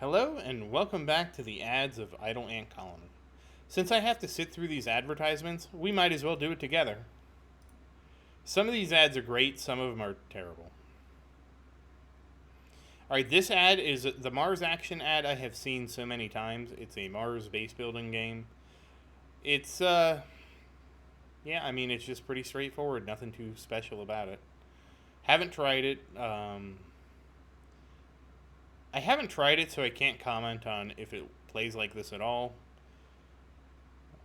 Hello and welcome back to the ads of Idle Ant Colony. Since I have to sit through these advertisements, we might as well do it together. Some of these ads are great, some of them are terrible. Alright, this ad is the Mars Action ad I have seen so many times. It's a Mars base building game. It's, it's just pretty straightforward. Nothing too special about it. Haven't tried it. I haven't tried it, so I can't comment on if it plays like this at all.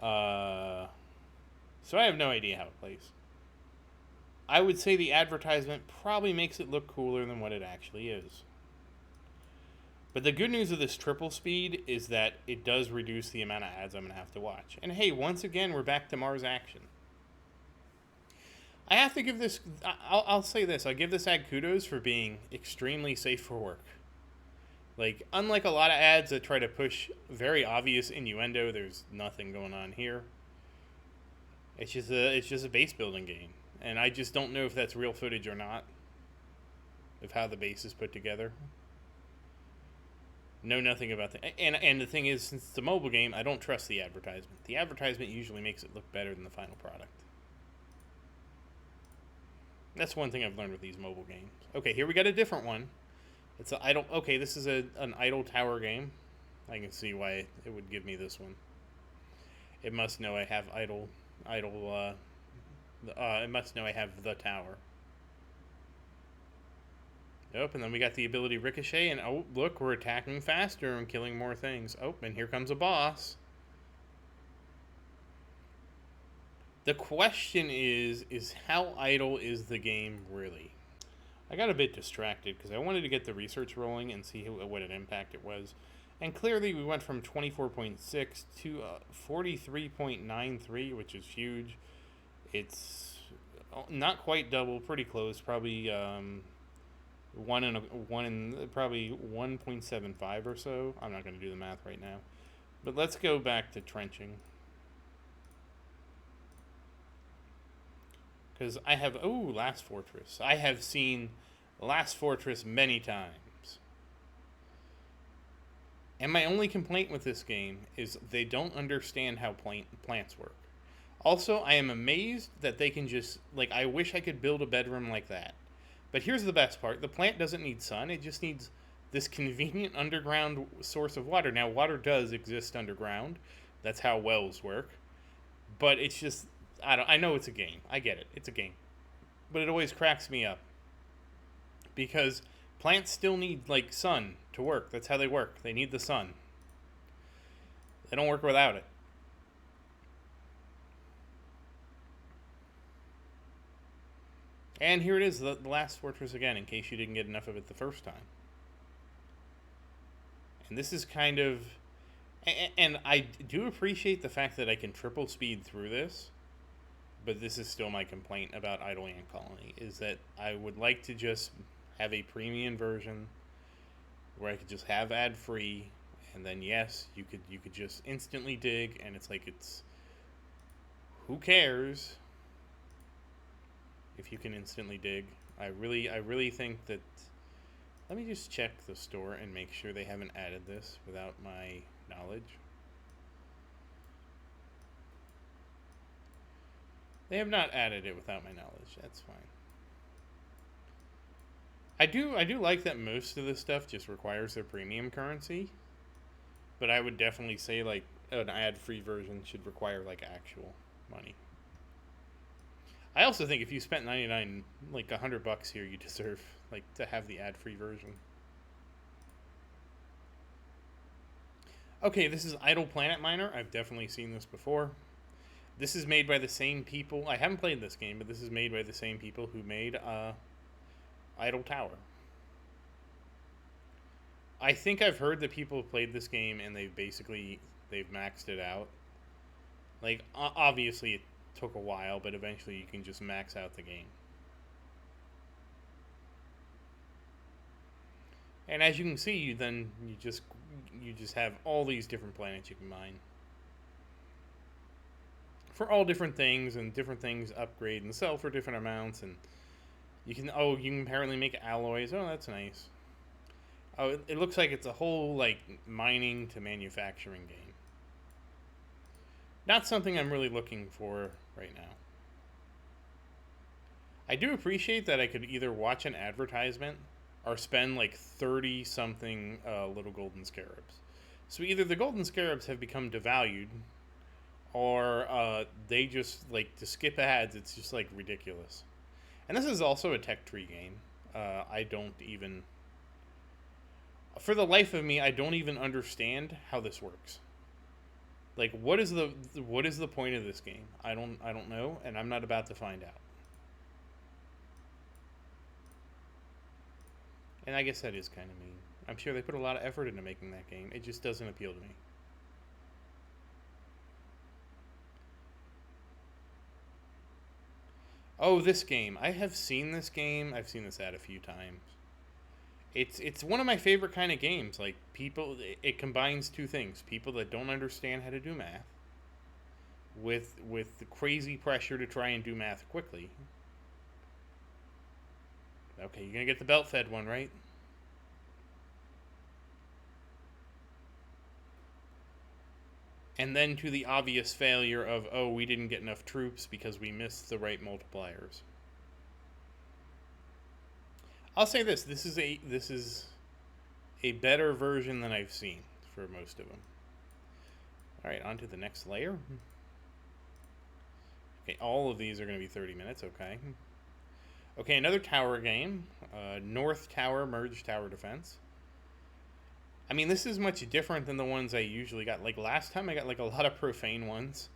So I have no idea how it plays. I would say the advertisement probably makes it look cooler than what it actually is. But the good news of this triple speed is that it does reduce the amount of ads I'm going to have to watch. And hey, once again, we're back to Mars Action. I have to give this, I'll say this, I'll give this ad kudos for being extremely safe for work. Like, unlike a lot of ads that try to push very obvious innuendo, there's nothing going on here. It's just a base building game. And I just don't know if that's real footage or not of how the base is put together. Know nothing about that. And the thing is, since it's a mobile game, I don't trust the advertisement. The advertisement usually makes it look better than the final product. That's one thing I've learned with these mobile games. Okay, here we got a different one. It's an idle. Okay, this is an idle tower game. I can see why it would give me this one. It must know I have idle. It must know I have the tower. Nope, and then we got the ability ricochet, and oh, look, we're attacking faster and killing more things. Oh, and here comes a boss. The question is how idle is the game really? I got a bit distracted because I wanted to get the research rolling and see what an impact it was. And clearly we went from 24.6 to 43.93, which is huge. It's not quite double, pretty close, probably probably 1.75 or so. I'm not going to do the math right now. But let's go back to trenching. Because I have, Last Fortress. I have seen Last Fortress many times. And my only complaint with this game is they don't understand how plants work. Also, I am amazed that they can just, I wish I could build a bedroom like that. But here's the best part. The plant doesn't need sun. It just needs this convenient underground source of water. Now, water does exist underground. That's how wells work. But it's just, I know it's a game. I get it. It's a game. But it always cracks me up. Because plants still need, sun to work. That's how they work. They need the sun. They don't work without it. And here it is, the Last Fortress again, in case you didn't get enough of it the first time. And this is kind of... And I do appreciate the fact that I can triple speed through this. But this is still my complaint about Idle Ant Colony, is that I would like to just have a premium version where I could just have ad-free, and then yes, you could just instantly dig, and it's who cares if you can instantly dig. I really think that, let me just check the store and make sure they haven't added this without my knowledge. They have not added it without my knowledge. That's fine. I do like that most of this stuff just requires their premium currency. But I would definitely say an ad-free version should require actual money. I also think if you spent $99, $100 here, you deserve to have the ad-free version. Okay, this is Idle Planet Miner. I've definitely seen this before. This is made by the same people. I haven't played this game, but this is made by the same people who made Idle Tower. I think I've heard that people have played this game and they've maxed it out. Obviously it took a while, but eventually you can just max out the game. And as you can see, you just have all these different planets you can mine. For all different things, and different things upgrade and sell for different amounts, and you can apparently make alloys. Oh, that's nice. Oh, it looks like it's a whole, like, mining to manufacturing game. Not something I'm really looking for right now. I do appreciate that I could either watch an advertisement or spend like 30 something little golden scarabs. So either the golden scarabs have become devalued or they just, like, to skip ads, it's just like ridiculous. And this is also a tech tree game. I don't even, for the life of me, I don't even understand how this works. Like, what is the point of this game? I don't know, and I'm not about to find out. And I guess that is kind of mean. I'm sure they put a lot of effort into making that game. It just doesn't appeal to me. Oh, this game. I have seen this game. I've seen this ad a few times. It's one of my favorite kind of games. Like, people, it combines two things: people that don't understand how to do math with the crazy pressure to try and do math quickly. Okay, you're gonna get the belt fed one, right? And then to the obvious failure of, oh, we didn't get enough troops because we missed the right multipliers. I'll say this: this is a better version than I've seen for most of them. All right, on to the next layer. Okay, all of these are going to be 30 minutes. Okay. Okay, another tower game. North Tower Merge Tower Defense. I mean, this is much different than the ones I usually got. Like, last time I got, like, a lot of profane ones.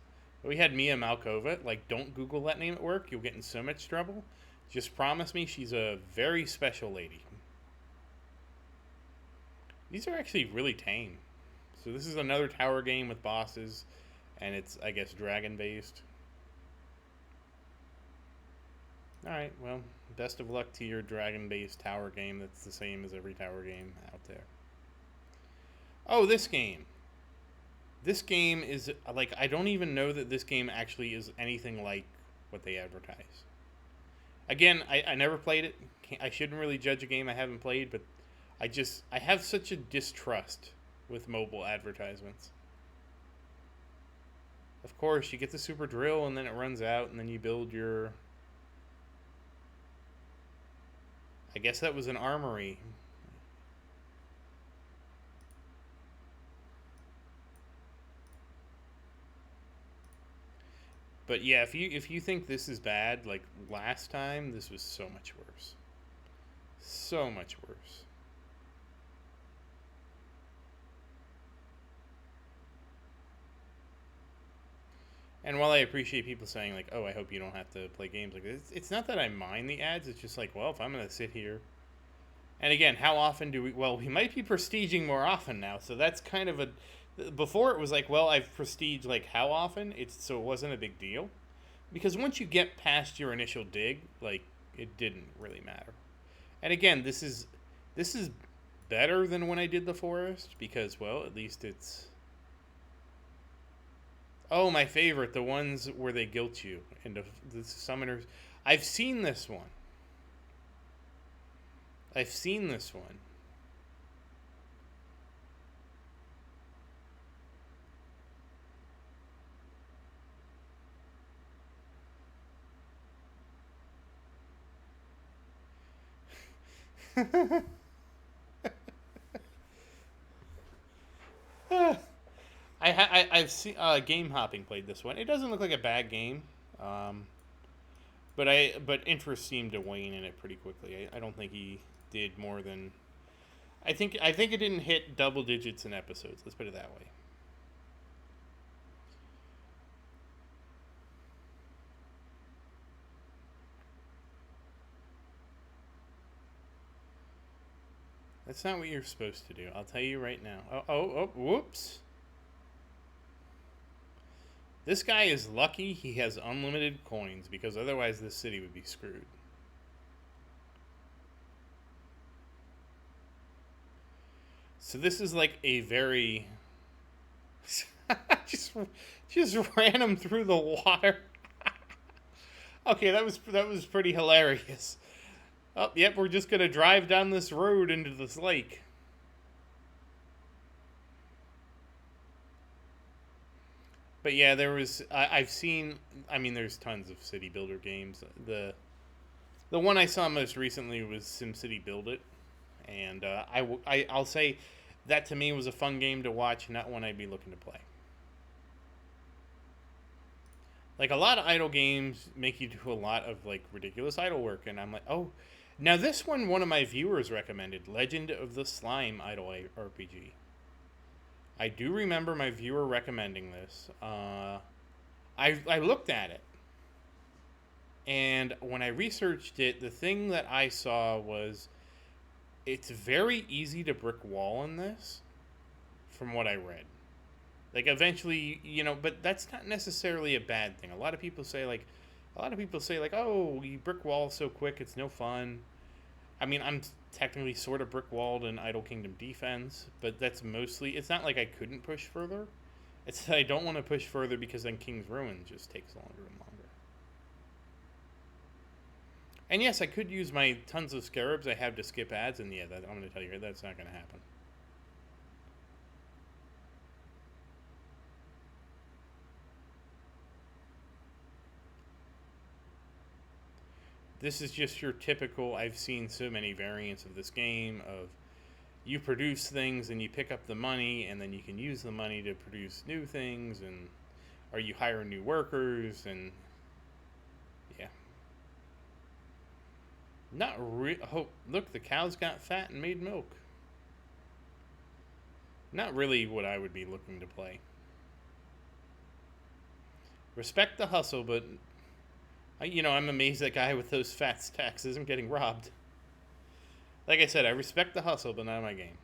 We had Mia Malkova. Like, don't Google that name at work. You'll get in so much trouble. Just promise me she's a very special lady. These are actually really tame. So this is another tower game with bosses, and it's, I guess, dragon-based. Alright, well, best of luck to your dragon-based tower game that's the same as every tower game out there. Oh, this game. This game is, like, I don't even know that this game actually is anything like what they advertise. Again, I never played it. I shouldn't really judge a game I haven't played, but I have such a distrust with mobile advertisements. Of course, you get the super drill and then it runs out and then you build your, I guess that was an armory. But yeah, if you think this is bad, like last time, this was so much worse. So much worse. And while I appreciate people saying, like, oh, I hope you don't have to play games like this, it's not that I mind the ads. It's just like, well, if I'm going to sit here. And again, how often do we. Well, we might be prestiging more often now. So that's kind of a. Before it was like, well, I've prestiged, like, how often? So it wasn't a big deal. Because once you get past your initial dig, like, it didn't really matter. And again, this is better than when I did the forest. Because, well, at least it's. Oh, my favorite, the ones where they guilt you into the summoners. I've seen this one. I've seen this one. I've seen Game Hopping played this one. It doesn't look like a bad game, um, but interest seemed to wane in it pretty quickly. I don't think he did more than I think it didn't hit double digits in episodes. Let's put it that way. That's not what you're supposed to do. I'll tell you right now. Whoops. This guy is lucky he has unlimited coins because otherwise this city would be screwed. So this is like a very just just ran him through the water. Okay, that was pretty hilarious. Oh, yep, we're just gonna drive down this road into this lake. But yeah, I've seen. I mean, there's tons of city builder games. The one I saw most recently was SimCity Build It, and I'll say that to me was a fun game to watch, not one I'd be looking to play. Like a lot of idle games make you do a lot of like ridiculous idle work, and I'm like, oh, now this one of my viewers recommended, Legend of the Slime idle RPG. I do remember my viewer recommending this. I looked at it, and when I researched it, the thing that I saw was it's very easy to brick wall in this, from what I read. Like eventually, but that's not necessarily a bad thing. A lot of people say like, oh, you brick wall so quick, it's no fun. I mean, I'm technically sort of brick walled in Idle Kingdom Defense, but that's mostly. It's not like I couldn't push further. It's that I don't want to push further because then King's Ruin just takes longer and longer. And yes, I could use my tons of scarabs I have to skip ads, and yeah, I'm going to tell you that's not going to happen. This is just your typical, I've seen so many variants of this game of you produce things and you pick up the money and then you can use the money to produce new things, and or you hire new workers, and yeah. Oh, look, the cows got fat and made milk. Not really what I would be looking to play. Respect the hustle, but I'm amazed that guy with those fat stacks isn't getting robbed. Like I said, I respect the hustle, but not my game.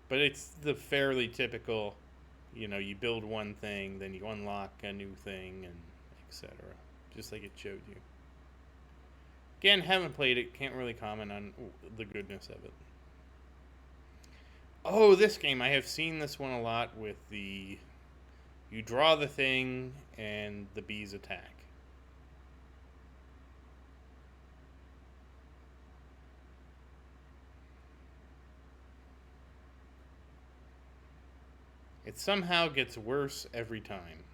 But it's the fairly typical, you build one thing, then you unlock a new thing, and etc. Just like it showed you. Again, haven't played it, can't really comment on the goodness of it. Oh, this game. I have seen this one a lot with you draw the thing and the bees attack. It somehow gets worse every time.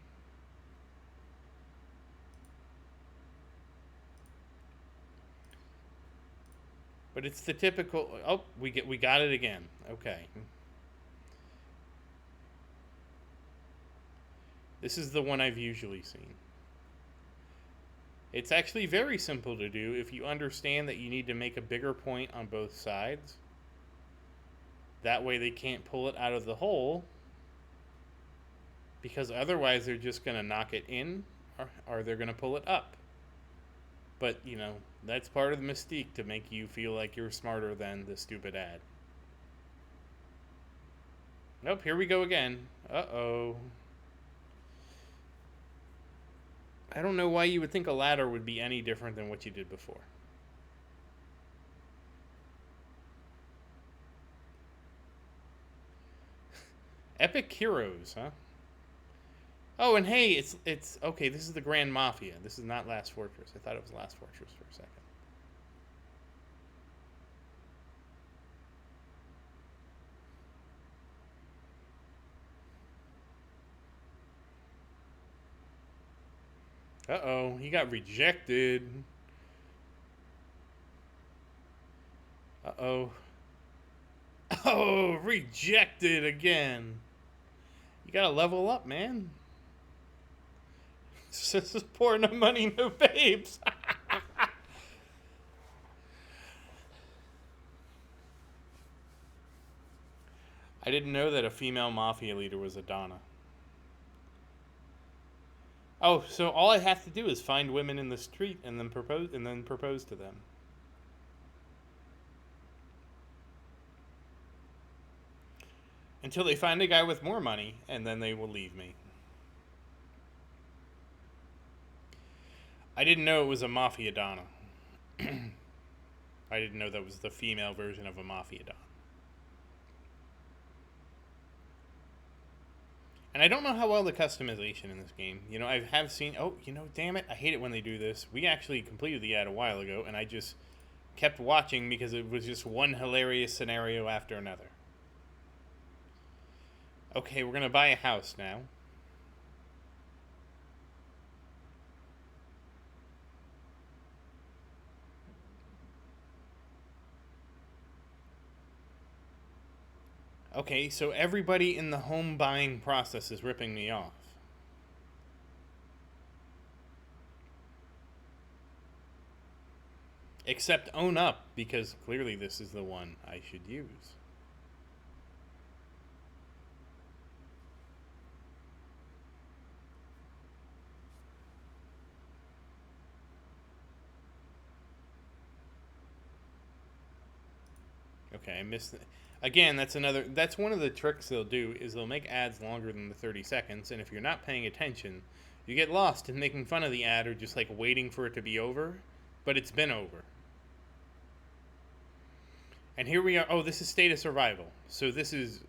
But it's the typical. Oh, we got it again. Okay. This is the one I've usually seen. It's actually very simple to do if you understand that you need to make a bigger point on both sides. That way they can't pull it out of the hole, because otherwise they're just going to knock it in, or they're going to pull it up. But, that's part of the mystique, to make you feel like you're smarter than the stupid ad. Nope, here we go again. Uh-oh. I don't know why you would think a ladder would be any different than what you did before. Epic Heroes, huh? Oh, and hey, it's okay, this is the Grand Mafia. This is not Last Fortress. I thought it was Last Fortress for a second. Uh-oh, he got rejected. Uh-oh. Oh, rejected again. You gotta level up, man. This is poor, no money, no babes. I didn't know that a female mafia leader was a Donna. Oh, so all I have to do is find women in the street and then propose to them. Until they find a guy with more money, and then they will leave me. I didn't know it was a Mafia Donna. I didn't know that was the female version of a Mafia Donna. And I don't know how well the customization in this game. I have seen... Oh, damn it. I hate it when they do this. We actually completed the ad a while ago, and I just kept watching because it was just one hilarious scenario after another. Okay, we're gonna buy a house now. Okay, so everybody in the home buying process is ripping me off. Except Own Up, because clearly this is the one I should use. Okay, I missed it. Again, that's one of the tricks they'll do is they'll make ads longer than the 30 seconds, and if you're not paying attention, you get lost in making fun of the ad or just like waiting for it to be over, but it's been over. And here we are. Oh, this is State of Survival. So this is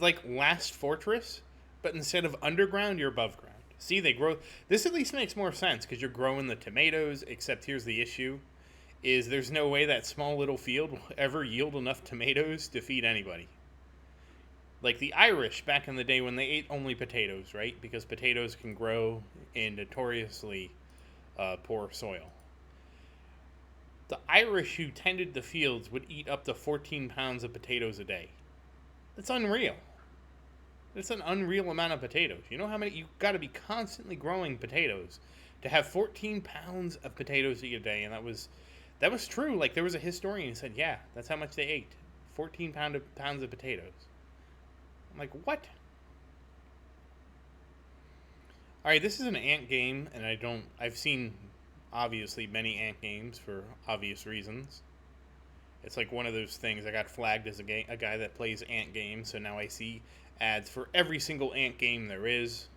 like Last Fortress, but instead of underground, you're above ground. See, they grow. This at least makes more sense because you're growing the tomatoes, except here's the issue. Is there's no way that small little field will ever yield enough tomatoes to feed anybody. Like the Irish back in the day when they ate only potatoes, right? Because potatoes can grow in notoriously poor soil. The Irish who tended the fields would eat up to 14 pounds of potatoes a day. That's unreal. That's an unreal amount of potatoes. You know how many? You've got to be constantly growing potatoes to have 14 pounds of potatoes to eat a day, and that was true. Like there was a historian who said, yeah, that's how much they ate. 14 pounds of potatoes. I'm like, what? Alright, this is an ant game, and I've seen, obviously, many ant games for obvious reasons. It's like one of those things. I got flagged as a guy that plays ant games, so now I see ads for every single ant game there is.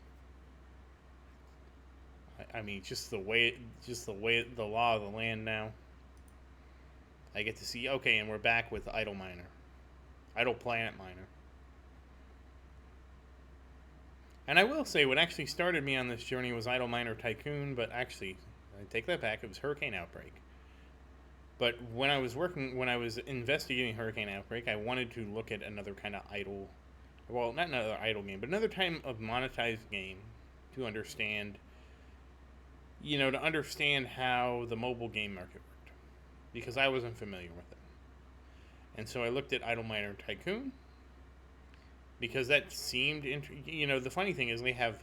I mean, just the way, the law of the land now. I get to see, okay, and we're back with Idle Planet Miner. And I will say, what actually started me on this journey was Idle Miner Tycoon, but actually, I take that back, it was Hurricane Outbreak. But when I was investigating Hurricane Outbreak, I wanted to look at another kind of idle, well, not another idle game, but another type of monetized game to understand, how the mobile game market worked. Because I wasn't familiar with it. And so I looked at Idle Miner Tycoon, because that seemed, the funny thing is they have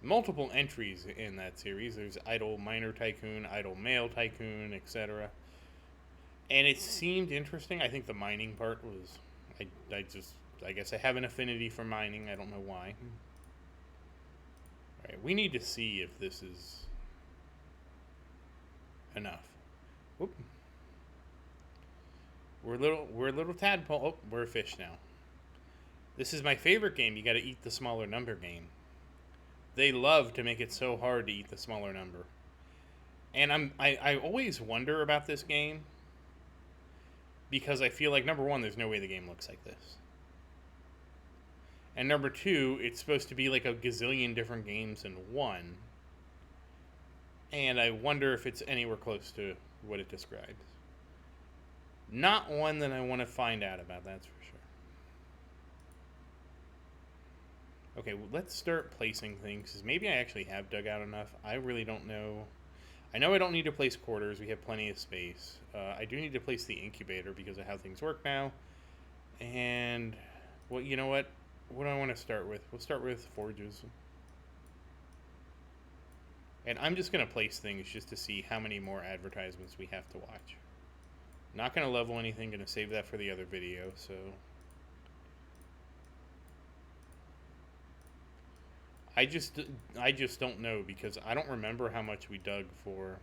multiple entries in that series. There's Idle Miner Tycoon, Idle Mail Tycoon, etc. And it seemed interesting. I think the mining part was, I guess I have an affinity for mining. I don't know why. All right, we need to see if this is enough. Whoop. We're a little tadpole. Oh, we're a fish now. This is my favorite game. You got to eat the smaller number game. They love to make it so hard to eat the smaller number. And I always wonder about this game because I feel like, number one, there's no way the game looks like this. And number two, it's supposed to be like a gazillion different games in one. And I wonder if it's anywhere close to what it describes. Not one that I want to find out about, that's for sure. Okay, well, let's start placing things, because maybe I actually have dug out enough. I really don't know. I know I don't need to place quarters. We have plenty of space. I do need to place the incubator because of how things work now. And, well, you know what? What do I want to start with? We'll start with forges. And I'm just going to place things just to see how many more advertisements we have to watch. Not going to level anything. Going to save that for the other video, so... I just don't know because I don't remember how much we dug for.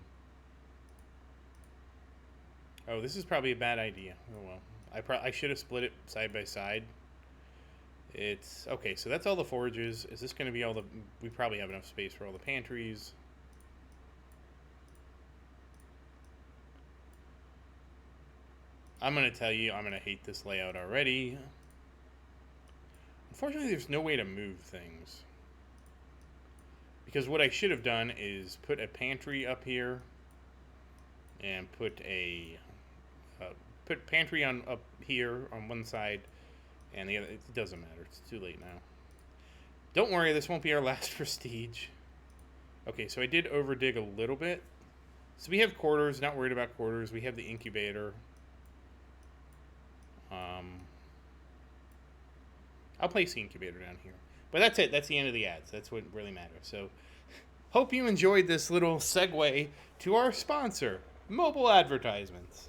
Oh, this is probably a bad idea. Oh well, I should have split it side by side. It's okay. So that's all the forages. Is this going to be all the? We probably have enough space for all the pantries. I'm going to tell you, I'm going to hate this layout already. Unfortunately, there's no way to move things. Because what I should have done is put a pantry up here and put put pantry on up here on one side, and the other. It doesn't matter. It's too late now. Don't worry, this won't be our last prestige. Okay, so I did over dig a little bit. So we have quarters. Not worried about quarters. We have the incubator. I'll place the incubator down here. But that's it. That's the end of the ads. That's what really matters. So, hope you enjoyed this little segue to our sponsor, Mobile Advertisements.